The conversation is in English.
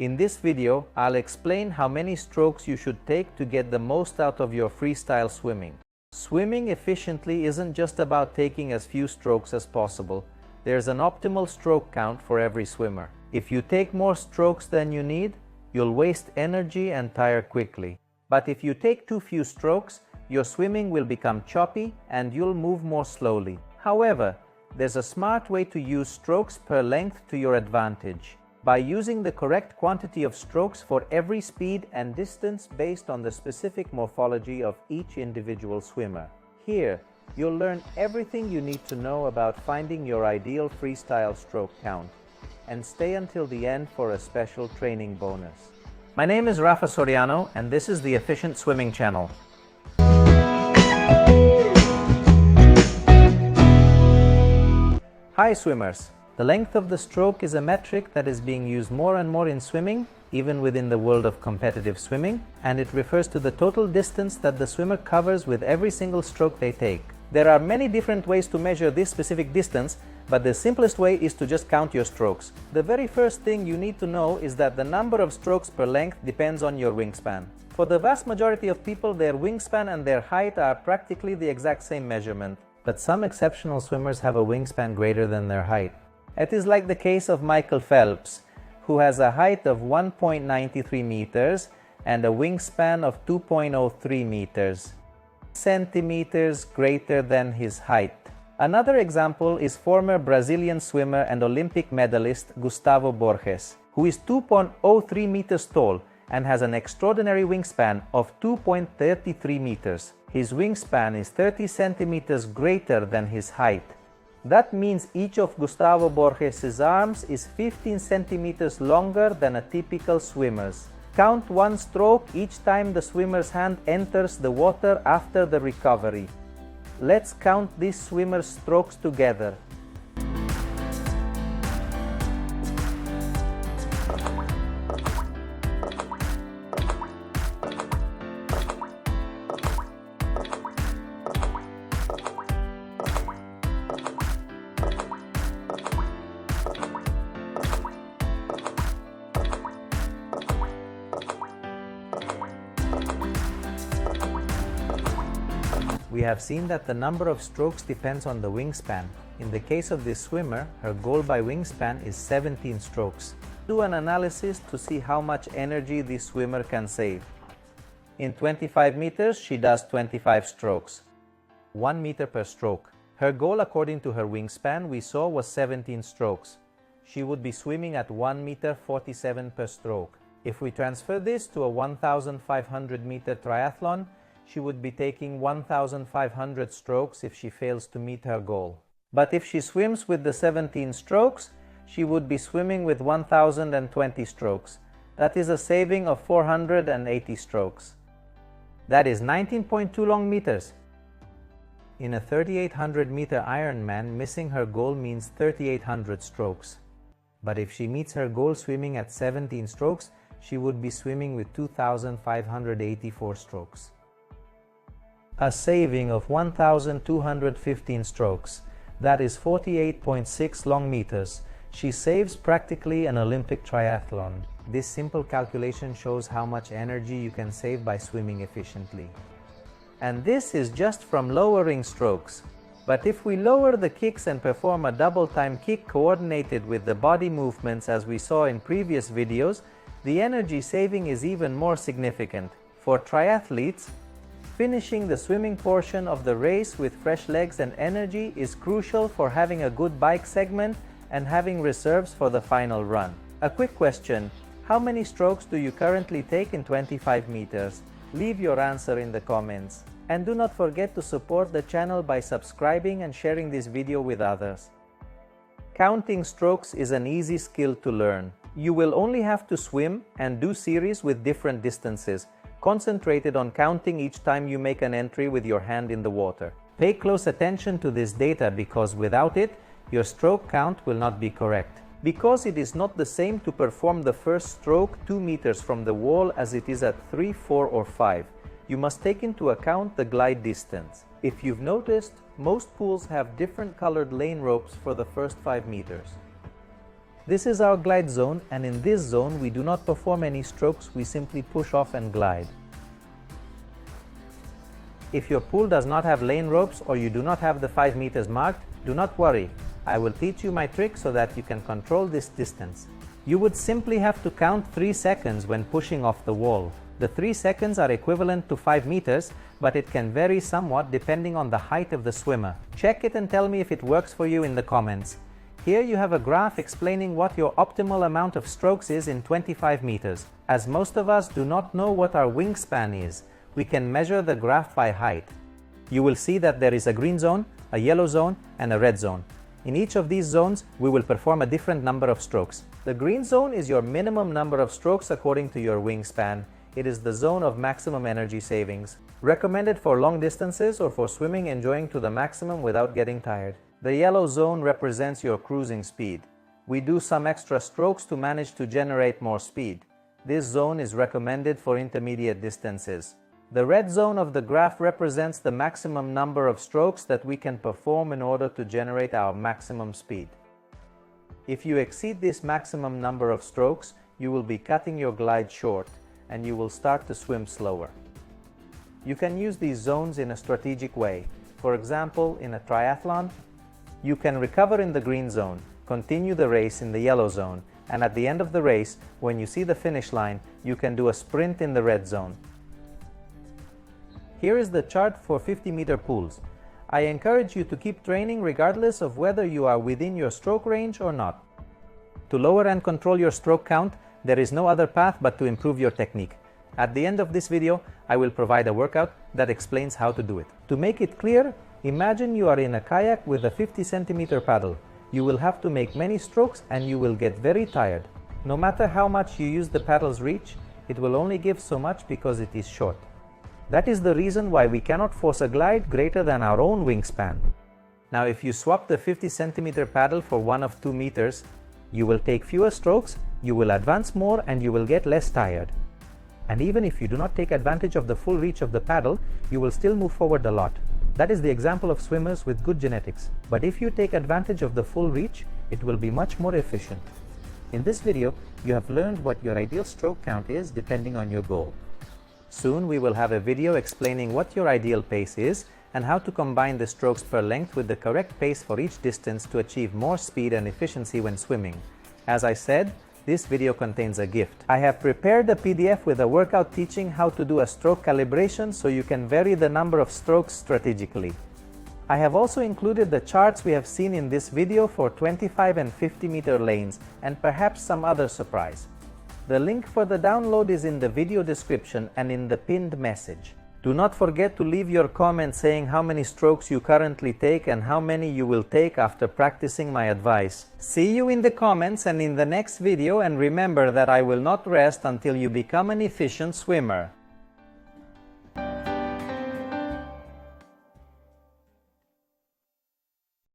In this video, I'll explain how many strokes you should take to get the most out of your freestyle swimming. Swimming efficiently isn't just about taking as few strokes as possible. There's an optimal stroke count for every swimmer. If you take more strokes than you need, you'll waste energy and tire quickly. But if you take too few strokes, your swimming will become choppy and you'll move more slowly. However, there's a smart way to use strokes per length to your advantage, by using the correct quantity of strokes for every speed and distance based on the specific morphology of each individual swimmer. Here, you'll learn everything you need to know about finding your ideal freestyle stroke count, and stay until the end for a special training bonus. My name is Rafa Soriano, and this is the Efficient Swimming Channel. Hi swimmers! The length of the stroke is a metric that is being used more and more in swimming, even within the world of competitive swimming, and it refers to the total distance that the swimmer covers with every single stroke they take. There are many different ways to measure this specific distance, but the simplest way is to just count your strokes. The very first thing you need to know is that the number of strokes per length depends on your wingspan. For the vast majority of people, their wingspan and their height are practically the exact same measurement, but some exceptional swimmers have a wingspan greater than their height. It is like the case of Michael Phelps, who has a height of 1.93 meters and a wingspan of 2.03 meters, centimeters greater than his height. Another example is former Brazilian swimmer and Olympic medalist Gustavo Borges, who is 2.03 meters tall and has an extraordinary wingspan of 2.33 meters. His wingspan is 30 centimeters greater than his height. That means each of Gustavo Borges' arms is 15 centimeters longer than a typical swimmer's. Count one stroke each time the swimmer's hand enters the water after the recovery. Let's count these swimmer's strokes together. We have seen that the number of strokes depends on the wingspan. In the case of this swimmer, her goal by wingspan is 17 strokes. Do an analysis to see how much energy this swimmer can save. In 25 meters, she does 25 strokes. 1 meter per stroke. Her goal according to her wingspan we saw was 17 strokes. She would be swimming at 1 meter 47 per stroke. If we transfer this to a 1,500 meter triathlon, she would be taking 1,500 strokes if she fails to meet her goal. But if she swims with the 17 strokes, she would be swimming with 1,020 strokes. That is a saving of 480 strokes. That is 19.2 long meters. In a 3,800 meter Ironman, missing her goal means 3,800 strokes. But if she meets her goal swimming at 17 strokes, she would be swimming with 2,584 strokes. A saving of 1,215 strokes. That is 48.6 long meters. She saves practically an Olympic triathlon. This simple calculation shows how much energy you can save by swimming efficiently. And this is just from lowering strokes. But if we lower the kicks and perform a double time kick coordinated with the body movements as we saw in previous videos, the energy saving is even more significant. For triathletes, finishing the swimming portion of the race with fresh legs and energy is crucial for having a good bike segment and having reserves for the final run. A quick question: how many strokes do you currently take in 25 meters? Leave your answer in the comments. And do not forget to support the channel by subscribing and sharing this video with others. Counting strokes is an easy skill to learn. You will only have to swim and do series with different distances, concentrated on counting each time you make an entry with your hand in the water. Pay close attention to this data because without it, your stroke count will not be correct. Because it is not the same to perform the first stroke 2 meters from the wall as it is at 3, 4 or 5. You must take into account the glide distance. If you've noticed, most pools have different colored lane ropes for the first 5 meters. This is our glide zone, and in this zone we do not perform any strokes, we simply push off and glide. If your pool does not have lane ropes or you do not have the 5 meters marked, do not worry. I will teach you my trick so that you can control this distance. You would simply have to count 3 seconds when pushing off the wall. The 3 seconds are equivalent to 5 meters, but it can vary somewhat depending on the height of the swimmer. Check it and tell me if it works for you in the comments. Here you have a graph explaining what your optimal amount of strokes is in 25 meters. As most of us do not know what our wingspan is, we can measure the graph by height. You will see that there is a green zone, a yellow zone, and a red zone. In each of these zones, we will perform a different number of strokes. The green zone is your minimum number of strokes according to your wingspan. It is the zone of maximum energy savings, recommended for long distances or for swimming enjoying to the maximum without getting tired. The yellow zone represents your cruising speed. We do some extra strokes to manage to generate more speed. This zone is recommended for intermediate distances. The red zone of the graph represents the maximum number of strokes that we can perform in order to generate our maximum speed. If you exceed this maximum number of strokes, you will be cutting your glide short and you will start to swim slower. You can use these zones in a strategic way. For example, in a triathlon, you can recover in the green zone, continue the race in the yellow zone, and at the end of the race, when you see the finish line, you can do a sprint in the red zone. Here is the chart for 50-meter pools. I encourage you to keep training regardless of whether you are within your stroke range or not. To lower and control your stroke count, there is no other path but to improve your technique. At the end of this video, I will provide a workout that explains how to do it. To make it clear, imagine you are in a kayak with a 50-centimeter paddle. You will have to make many strokes and you will get very tired. No matter how much you use the paddle's reach, it will only give so much because it is short. That is the reason why we cannot force a glide greater than our own wingspan. Now, if you swap the 50-centimeter paddle for one of 2 meters, you will take fewer strokes, you will advance more, and you will get less tired. And even if you do not take advantage of the full reach of the paddle, you will still move forward a lot. That is the example of swimmers with good genetics. But if you take advantage of the full reach, it will be much more efficient. In this video, you have learned what your ideal stroke count is depending on your goal. Soon we will have a video explaining what your ideal pace is and how to combine the strokes per length with the correct pace for each distance to achieve more speed and efficiency when swimming. As I said, this video contains a gift. I have prepared a PDF with a workout teaching how to do a stroke calibration so you can vary the number of strokes strategically. I have also included the charts we have seen in this video for 25 and 50-meter lanes and perhaps some other surprise. The link for the download is in the video description and in the pinned message. Do not forget to leave your comment saying how many strokes you currently take and how many you will take after practicing my advice. See you in the comments and in the next video, and remember that I will not rest until you become an efficient swimmer.